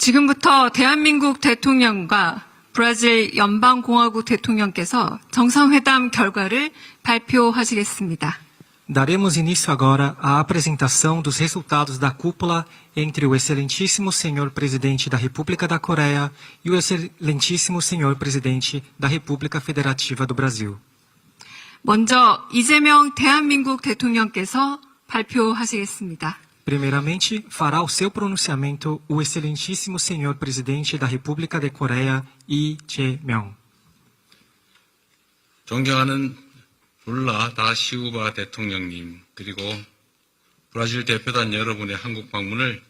지금부터 대한민국 대통령과 브라질 연방공화국 대통령께서 정상회담 결과를 발표하시겠습니다. Daremos início agora à apresentação dos resultados da cúpula entre o Excelentíssimo Senhor Presidente da República da Coreia e o Excelentíssimo Senhor Presidente da República Federativa do Brasil. 먼저 이재명 대한민국 대통령께서 발표하시겠습니다. Primeiramente, fará o seu pronunciamento o Excelentíssimo Senhor Presidente da República da Coreia, Lee Jae-myung. 존경하는 룰라 다 시우바 대통령님, 그리고 브라질 대표단 여러분의 한국 방문을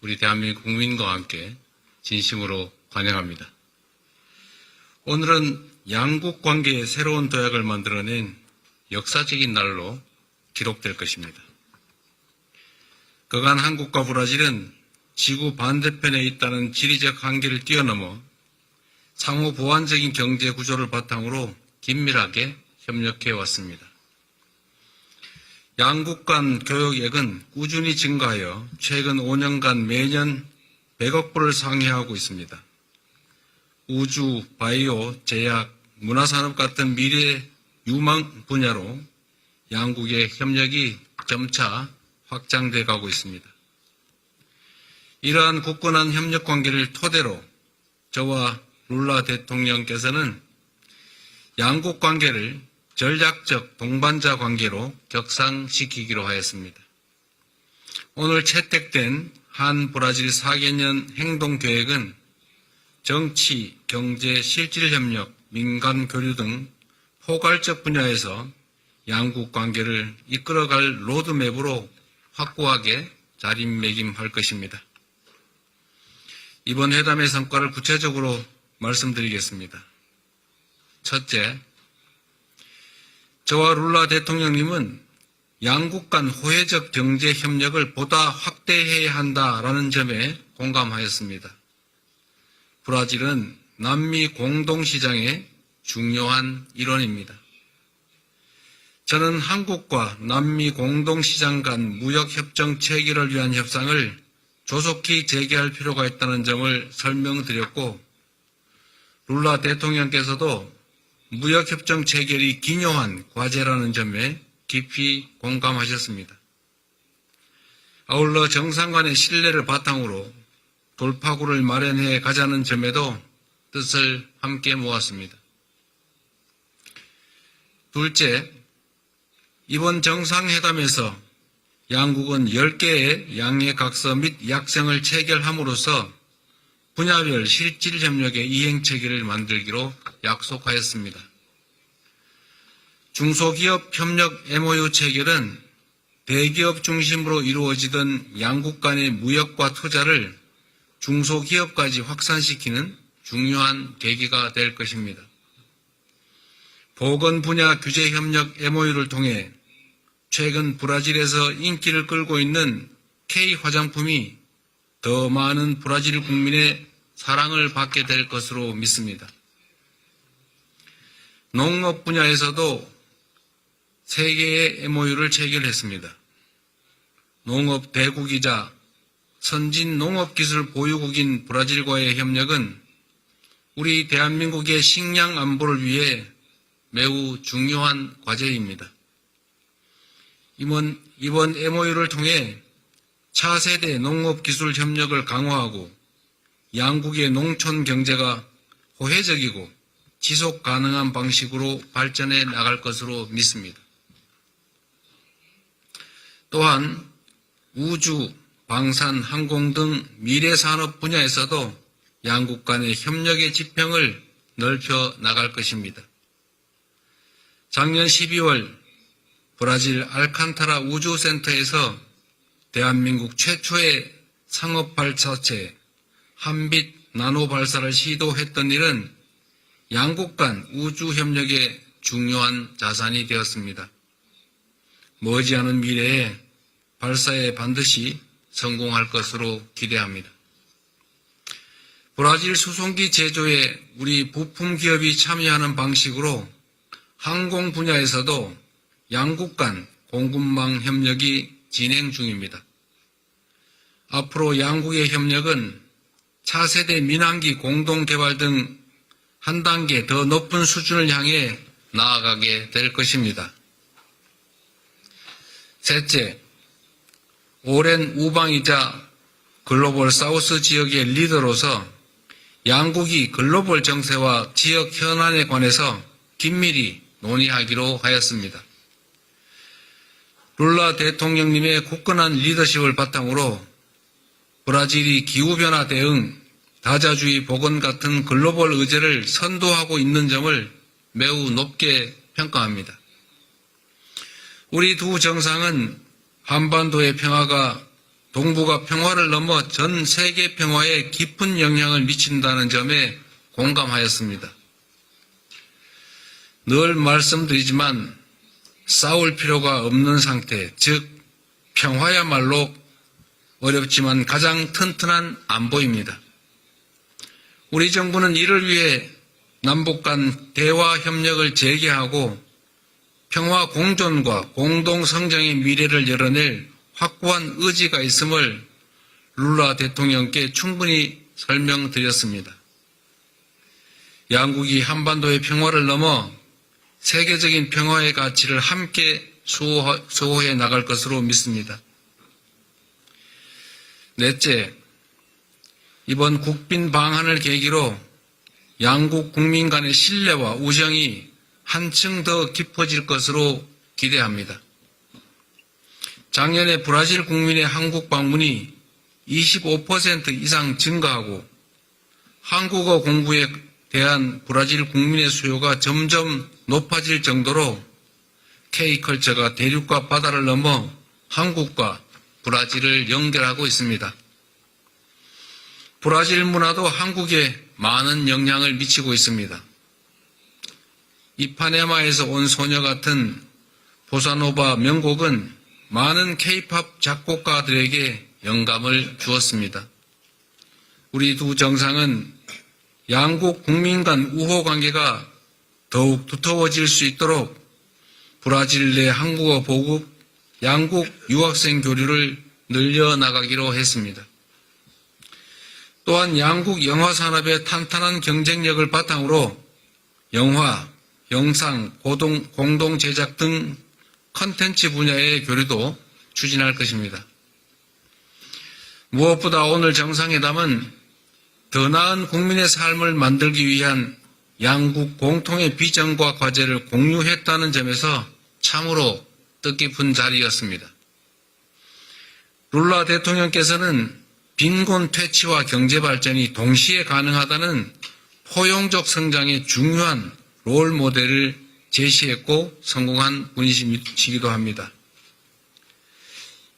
우리 대한민국 국민과 함께 진심으로 환영합니다. 오늘은 양국 관계의 새로운 도약을 만들어낸 역사적인 날로 기록될 것입니다. 그간 한국과 브라질은 지구 반대편에 있다는 지리적 한계를 뛰어넘어 상호 보완적인 경제 구조를 바탕으로 긴밀하게 협력해 왔습니다. 양국 간 교역액은 꾸준히 증가하여 최근 5년간 매년 100억 불을 상회하고 있습니다. 우주, 바이오, 제약, 문화산업 같은 미래 유망 분야로 양국의 협력이 점차 확장돼 가고 있습니다. 이러한 굳건한 협력 관계를 토대로 저와 룰라 대통령께서는 양국 관계를 전략적 동반자 관계로 격상시키기로 하였습니다. 오늘 채택된 한 브라질 4개년 행동계획은 정치, 경제, 실질협력, 민간 교류 등 포괄적 분야에서 양국 관계를 이끌어갈 로드맵으로 확고하게 자리매김할 것입니다. 이번 회담의 성과를 구체적으로 말씀드리겠습니다. 첫째, 저와 룰라 대통령님은 양국 간 호혜적 경제 협력을 보다 확대해야 한다라는 점에 공감하였습니다. 브라질은 남미 공동시장의 중요한 일원입니다. 저는 한국과 남미 공동시장 간 무역협정 체결을 위한 협상을 조속히 재개할 필요가 있다는 점을 설명드렸고, 룰라 대통령께서도 무역협정 체결이 기묘한 과제라는 점에 깊이 공감하셨습니다. 아울러 정상 간의 신뢰를 바탕으로 돌파구를 마련해 가자는 점에도 뜻을 함께 모았습니다. 둘째, 이번 정상회담에서 양국은 10개의 양해각서 및 약정을 체결함으로써 분야별 실질협력의 이행체계를 만들기로 약속하였습니다. 중소기업 협력 MOU 체결은 대기업 중심으로 이루어지던 양국 간의 무역과 투자를 중소기업까지 확산시키는 중요한 계기가 될 것입니다. 보건 분야 규제협력 MOU를 통해 최근 브라질에서 인기를 끌고 있는 K 화장품이 더 많은 브라질 국민의 사랑을 받게 될 것으로 믿습니다. 농업 분야에서도 3개의 MOU를 체결했습니다. 농업 대국이자 선진 농업기술 보유국인 브라질과의 협력은 우리 대한민국의 식량 안보를 위해 매우 중요한 과제입니다. 이번 MOU를 통해 차세대 농업기술 협력을 강화하고 양국의 농촌 경제가 호혜적이고 지속 가능한 방식으로 발전해 나갈 것으로 믿습니다. 또한 우주, 방산, 항공 등 미래산업 분야에서도 양국 간의 협력의 지평을 넓혀 나갈 것입니다. 작년 12월 브라질 알칸타라 우주센터에서 대한민국 최초의 상업발사체 한빛 나노 발사를 시도했던 일은 양국 간 우주협력의 중요한 자산이 되었습니다. 머지않은 미래에 발사에 반드시 성공할 것으로 기대합니다. 브라질 수송기 제조에 우리 부품 기업이 참여하는 방식으로 항공 분야에서도 양국 간 공급망 협력이 진행 중입니다. 앞으로 양국의 협력은 차세대 민항기 공동개발 등 한 단계 더 높은 수준을 향해 나아가게 될 것입니다. 셋째, 오랜 우방이자 글로벌 사우스 지역의 리더로서 양국이 글로벌 정세와 지역 현안에 관해서 긴밀히 논의하기로 하였습니다. 룰라 대통령님의 굳건한 리더십을 바탕으로 브라질이 기후변화 대응, 다자주의 복원 같은 글로벌 의제를 선도하고 있는 점을 매우 높게 평가합니다. 우리 두 정상은 한반도의 평화가 동북아 평화를 넘어 전 세계 평화에 깊은 영향을 미친다는 점에 공감하였습니다. 늘 말씀드리지만 싸울 필요가 없는 상태, 즉 평화야말로 어렵지만 가장 튼튼한 안보입니다. 우리 정부는 이를 위해 남북 간 대화 협력을 재개하고 평화 공존과 공동 성장의 미래를 열어낼 확고한 의지가 있음을 룰라 대통령께 충분히 설명드렸습니다. 양국이 한반도의 평화를 넘어 세계적인 평화의 가치를 함께 수호해 나갈 것으로 믿습니다. 넷째, 이번 국빈 방한을 계기로 양국 국민 간의 신뢰와 우정이 한층 더 깊어질 것으로 기대합니다. 작년에 브라질 국민의 한국 방문이 25% 이상 증가하고 한국어 공부에 대한 브라질 국민의 수요가 점점 높아질 정도로 K컬처가 대륙과 바다를 넘어 한국과 브라질을 연결하고 있습니다. 브라질 문화도 한국에 많은 영향을 미치고 있습니다. 이파네마에서 온 소녀 같은 보사노바 명곡은 많은 K-팝 작곡가들에게 영감을 주었습니다. 우리 두 정상은 양국 국민 간 우호 관계가 더욱 두터워질 수 있도록 브라질 내 한국어 보급, 양국 유학생 교류를 늘려나가기로 했습니다. 또한 양국 영화 산업의 탄탄한 경쟁력을 바탕으로 영화, 영상, 공동 제작 등 컨텐츠 분야의 교류도 추진할 것입니다. 무엇보다 오늘 정상회담은 더 나은 국민의 삶을 만들기 위한 양국 공통의 비전과 과제를 공유했다는 점에서 참으로 뜻깊은 자리였습니다. 룰라 대통령께서는 빈곤 퇴치와 경제 발전이 동시에 가능하다는 포용적 성장의 중요한 롤 모델을 제시했고 성공한 분이시기도 합니다.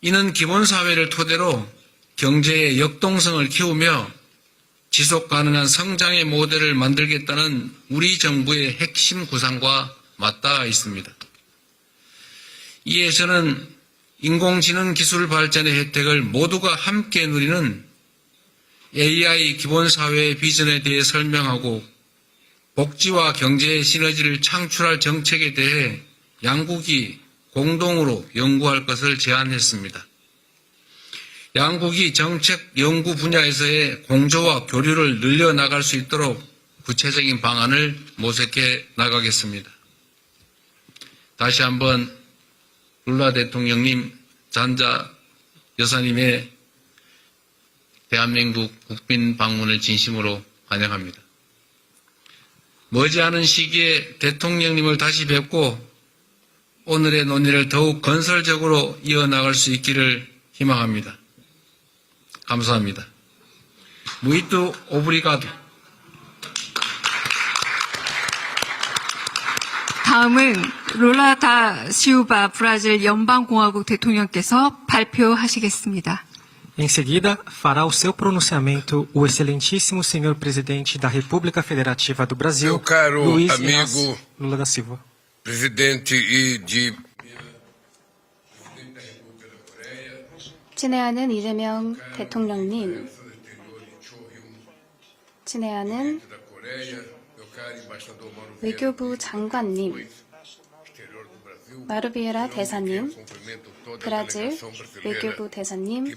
이는 기본사회를 토대로 경제의 역동성을 키우며 지속 가능한 성장의 모델을 만들겠다는 우리 정부의 핵심 구상과 맞닿아 있습니다. 이에 저는 인공지능 기술 발전의 혜택을 모두가 함께 누리는 AI 기본사회의 비전에 대해 설명하고 복지와 경제의 시너지를 창출할 정책에 대해 양국이 공동으로 연구할 것을 제안했습니다. 양국이 정책 연구 분야에서의 공조와 교류를 늘려나갈 수 있도록 구체적인 방안을 모색해 나가겠습니다. 다시 한번 룰라 대통령님, 잔자 여사님의 대한민국 국빈 방문을 진심으로 환영합니다. 머지않은 시기에 대통령님을 다시 뵙고 오늘의 논의를 더욱 건설적으로 이어나갈 수 있기를 희망합니다. 감사합니다. Muito obrigado. 다음은 룰라 다 시우바 브라질 연방공화국 대통령께서 발표하시겠습니다. Em seguida, fará o seu pronunciamento o excelentíssimo senhor presidente da República Federativa do Brasil, Meu caro Luiz amigo Inácio Lula da Silva. presidente 친애하는 이재명 대통령님, 친애하는 외교부 장관님, 마르비에라 대사님, 브라질 외교부 대사님,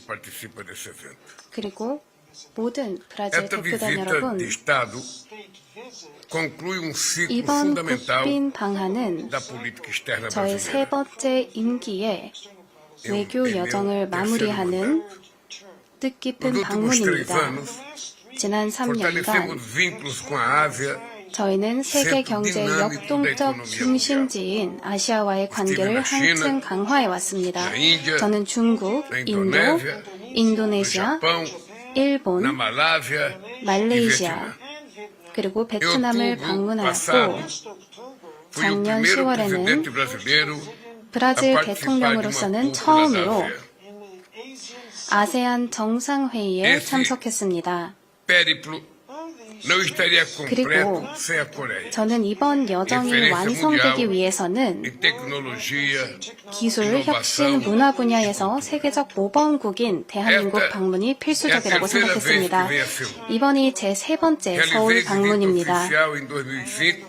그리고 모든 브라질 Esta 대표단 visita 여러분, de Estado conclui um ciclo 이번 fundamental 국빈 방한은 da política externa 저의 세 brasileira. 번째 임기에 É 외교 meu 여정을 terceiro 마무리하는 mandato. 뜻깊은 Nos últimos 3 방문입니다. anos, 지난 3년간 fortalecemos vínculos com a Ásia. 저희는 세계 경제의 역동적 중심지인 아시아와의 관계를 한층 강화해 왔습니다. 저는 중국, 인도, 인도네시아, Japão, na 일본, Malásia e 말레이시아, Vietnã. 그리고 Em 베트남을 outubro 방문하였고 passado, fui o 작년 primeiro 10월에는 presidente brasileiro 브라질 a participar de uma 대통령으로서는 cúpula da 처음으로 ASEAN. 아세안 정상회의에 참석했습니다. Périplo não estaria 그리고 completo sem a Coreia. 저는 이번 여정이 Referência 완성되기 mundial 위해서는 em tecnologia, 기술, inovação. 혁신, 문화 분야에서 세계적 모범국인 대한민국 방문이 필수적이라고 생각했습니다. 이번이 제 세 번째 서울 Realizei visita 방문입니다. oficial em 2005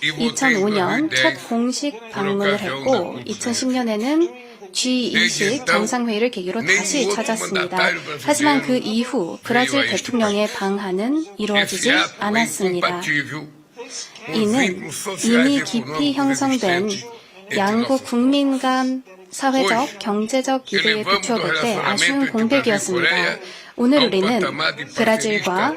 e voltei em 2005년 2010 첫 공식 방문을 했고 2010년에는 G20 정상회의를 계기로 다시 찾았습니다. 하지만 그 이후 브라질 대통령의 방한은 이루어지지 Esse ato é 않았습니다. incompatível com os 이는 vínculos sociais 이미 e 깊이 econômicos 형성된 existentes entre 양국 nossos 국민 간 사회적, 경제적 기대에 비춰볼 때 아쉬운 공백이었습니다. 오늘 우리는 브라질과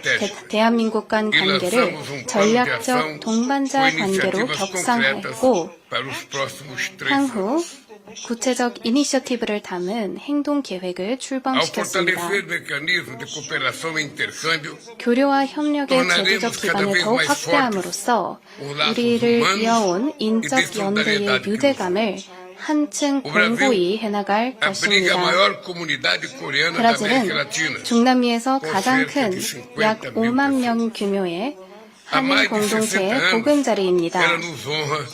대한민국 간 관계를 전략적 동반자 관계로 격상했고 para os próximos 3 향후 anos. 구체적 이니셔티브를 담은 행동 계획을 Ao 출범시켰습니다. fortalecer mecanismos de cooperação e intercâmbio, 교류와 협력의 제도적 기반을 더욱 확대함으로써 우리를 이어온 인적 연대의 유대감을 한층 공고히 해나갈 abriga a 것입니다. maior comunidade coreana da América 브라질은 Latina. 중남미에서 가장 큰 약 5만 명 규모의 Há 한인 mais de 60 공동체의 anos, 보금자리입니다. ela nos honra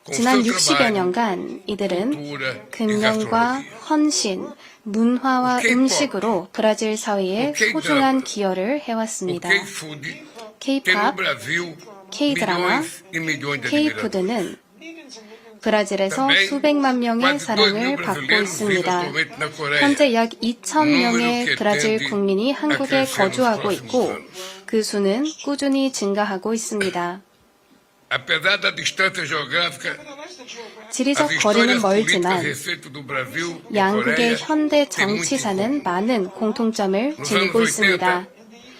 com 지난 seu 60여 trabalho, 년간 이들은 cultura e 근면과 gastronomia. 헌신, 문화와 K-pop, 음식으로 브라질 사회에 K-drama, 소중한 기여를 O 해왔습니다. K-food tem no K-pop, Brasil K-드라마, milhões e milhões de admiradores. K-푸드는 브라질에서 수백만 명의 사랑을 받고 있습니다. 현재 약 2,000명의 브라질 국민이 한국에 거주하고 있고 그 수는 꾸준히 증가하고 있습니다. Apesar da distância geográfica, 지리적 as 거리는 histórias políticas 멀지만 recentes do Brasil e Coreia 양국의 현대 têm muito em 정치사는 많은 공통점을 Nos anos 지니고 80, 있습니다.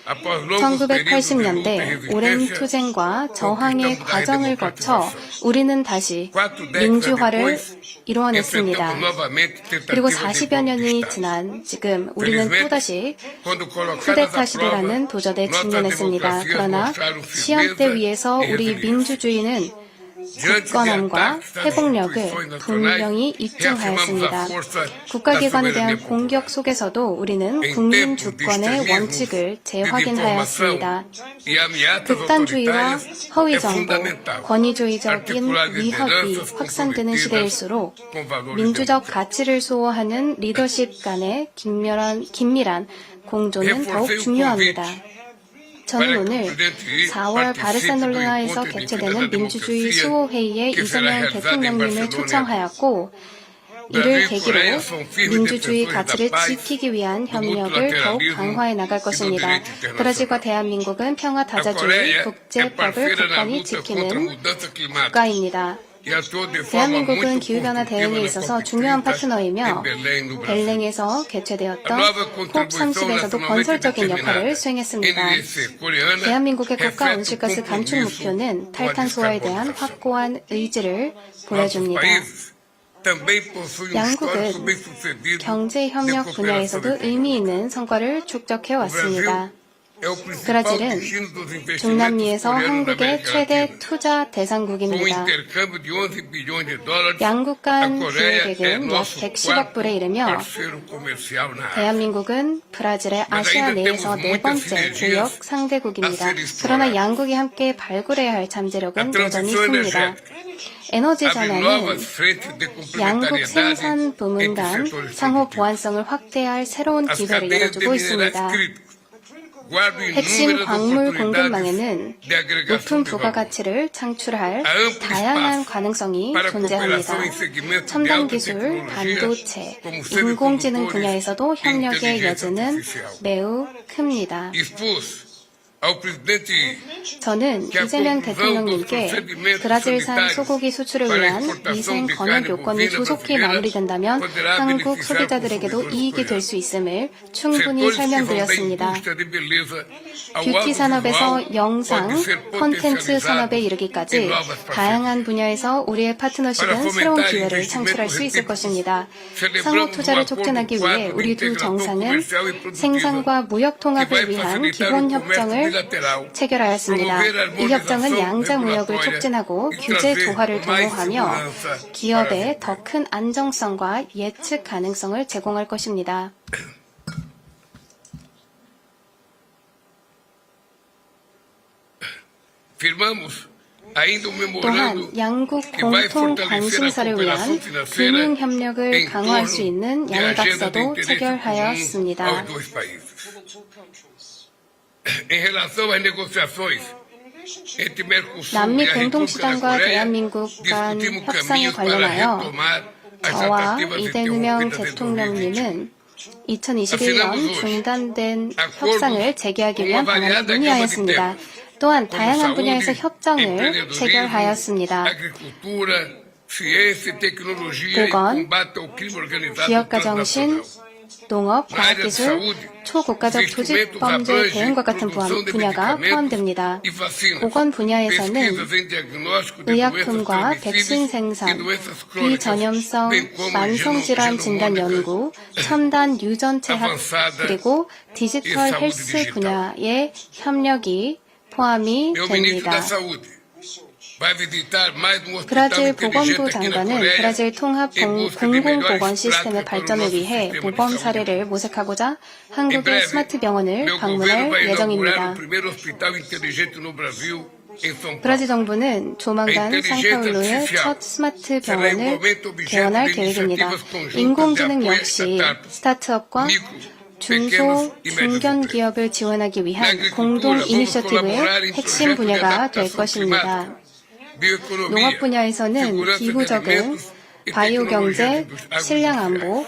após longos períodos de luta e 1980년대 오랜 resistência, 투쟁과 저항의 conquistamos a 과정을 거쳐 redemocratização. 우리는 다시 4 décadas 민주화를 depois, 이루어냈습니다. enfrentamos novamente 그리고 tentativas de 40여 년이 golpe de Estado. 지난 지금 우리는 Felizmente, 또다시 quando colocadas 쿠데타 à 시대라는 prova, 도전에 nossas 직면했습니다. democracias 그러나 mostraram 시험대 firmeza 위에서 e 우리 resiliência. 민주주의는 Diante de 굳건함과 ataques das 회복력을 instituições nacionais, 분명히 reafirmamos a 입증하였습니다. força da 국가기관에 대한 soberania popular. 공격 속에서도 우리는 Em 국민 tempos de 주권의 extremismo, 원칙을 desinformação 재확인하였습니다. e ameaças 극단주의와 autoritárias, 허위 é 정보, fundamental 권위주의적인 articular 위협이 lideranças 확산되는 comprometidas 시대일수록 com valores 민주적 democráticos. 가치를 수호하는 리더십 간의 긴밀한 공조는 더욱 중요합니다. 저는 오늘 4월 바르셀로나에서 개최되는 민주주의 수호회의에 이재명 대통령님을 초청하였고 이를 계기로 민주주의 가치를 지키기 위한 협력을 더욱 강화해 나갈 것입니다. 브라질과 대한민국은 평화 다자주의 국제법을 굳건히 지키는 국가입니다. 대한민국은 기후변화 대응에 있어서 중요한 파트너이며 벨랭에서 개최되었던 콥30에서도 건설적인 역할을 수행했습니다. 대한민국의 국가 온실가스 감축 목표는 탈탄소화에 대한 확고한 의지를 보여줍니다. 양국은 경제 협력 분야에서도 의미 있는 성과를 축적해 왔습니다. 브라질은 중남미에서 한국의 최대 투자 대상국입니다. 양국 간 기획액은 약 110억 불에 이르며 대한민국은 브라질의 아시아 내에서 네 번째 교역 상대국입니다. 그러나 양국이 함께 발굴해야 할 잠재력은 여전히 있습니다. 에너지 전환은 양국 생산 부문 간 상호 보완성을 확대할 새로운 기회를 열어주고 있습니다. 핵심 광물 공급망에는 높은 부가가치를 창출할 다양한 가능성이 존재합니다. 첨단 기술, 반도체, 인공지능 분야에서도 협력의 여지는 매우 큽니다. 저는 이재명 대통령님께 브라질산 소고기 수출을 위한 위생 검역 요건이 조속히 마무리된다면 한국 소비자들에게도 이익이 될 수 있음을 충분히 설명드렸습니다. 뷰티 산업에서 영상, 콘텐츠 산업에 이르기까지 다양한 분야에서 우리의 파트너십은 새로운 기회를 창출할 수 있을 것입니다. 상호 투자를 촉진하기 위해 우리 두 정상은 생산과 무역 통합을 위한 기본 협정을 체결하였습니다. 이 협정은 양자 무역을 촉진하고 규제 조화를 도모하며 기업에 더 큰 안정성과 예측 가능성을 제공할 것입니다. 또한 양국 공통 관심사를 위한 금융 협력을 강화할 수 있는 양각서도 체결하였습니다. 남미 공동시장과 대한민국 간 협상에 관련하여 저와 이재명 대통령님은 2021년 중단된 협상을 재개하기 위한 방안을 논의하였습니다. 또한 다양한 분야에서 협정을 체결하였습니다. 보건, 기업가정신, 농업, 과학기술, 초국가적 조직범죄 대응과 같은 분야가 포함됩니다. 보건 분야에서는 의약품과 백신 생산, 비전염성 만성질환 진단 연구, 첨단 유전체학, 그리고 디지털 헬스 분야의 협력이 포함이 됩니다. 브라질 보건부 장관은 브라질 통합 공공보건 시스템의 발전을 위해 모범 사례를 모색하고자 한국의 스마트 병원을 방문할 예정입니다. 브라질 정부는 조만간 상파울루의 첫 스마트 병원을 개원할 계획입니다. 인공지능 역시 스타트업과 중소, 중견 기업을 지원하기 위한 공동 이니셔티브의 핵심 분야가 될 것입니다. 농업 분야에서는 기후적응, 바이오 경제, 식량 안보,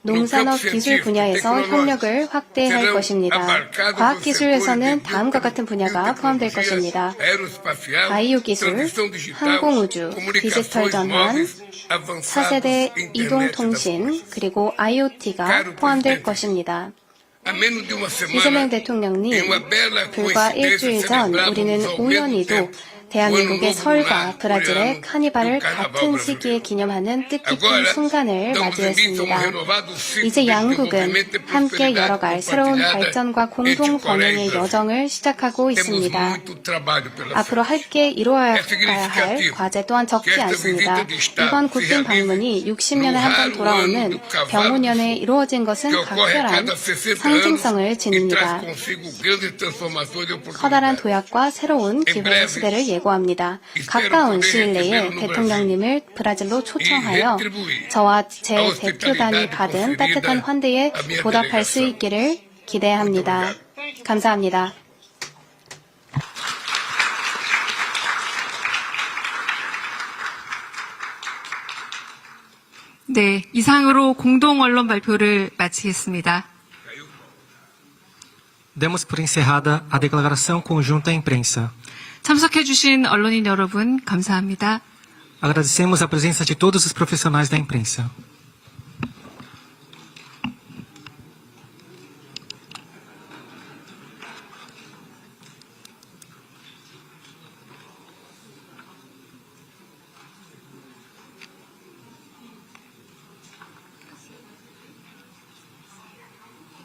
농산업 기술 분야에서 협력을 확대할 것입니다. 과학 기술에서는 다음과 같은 분야가 포함될 것입니다. 바이오 기술, 항공우주, 디지털 전환, 차세대 이동통신, 그리고 IoT가 포함될 것입니다. 이재명 대통령님, 불과 일주일 전 우리는 우연히도 대한민국의 설과 브라질의 카니발을 같은 시기에 기념하는 뜻깊은 순간을 맞이했습니다. 이제 양국은 함께 열어갈 새로운 발전과 공동 번영의 여정을 시작하고 있습니다. 앞으로 함께 이루어야 할 과제 또한 적지 않습니다. 이번 국빈 방문이 60년에 한 번 돌아오는 병우년에 이루어진 것은 각별한 상징성을 지닙니다. 커다란 도약과 새로운 기회의 시대를 예고합니다. 가까운 시일 내에 대통령님을 브라질로 초청하여 저와 제 대표단이 받은 따뜻한 환대에 보답할 수 있기를 기대합니다. 감사합니다. 네, 이상으로 공동 언론 발표를 마치겠습니다. Demos por encerrada a declaração conjunta à imprensa. 참석해주신 언론인 여러분, 감사합니다. Agradecemos a presença de todos os profissionais da imprensa.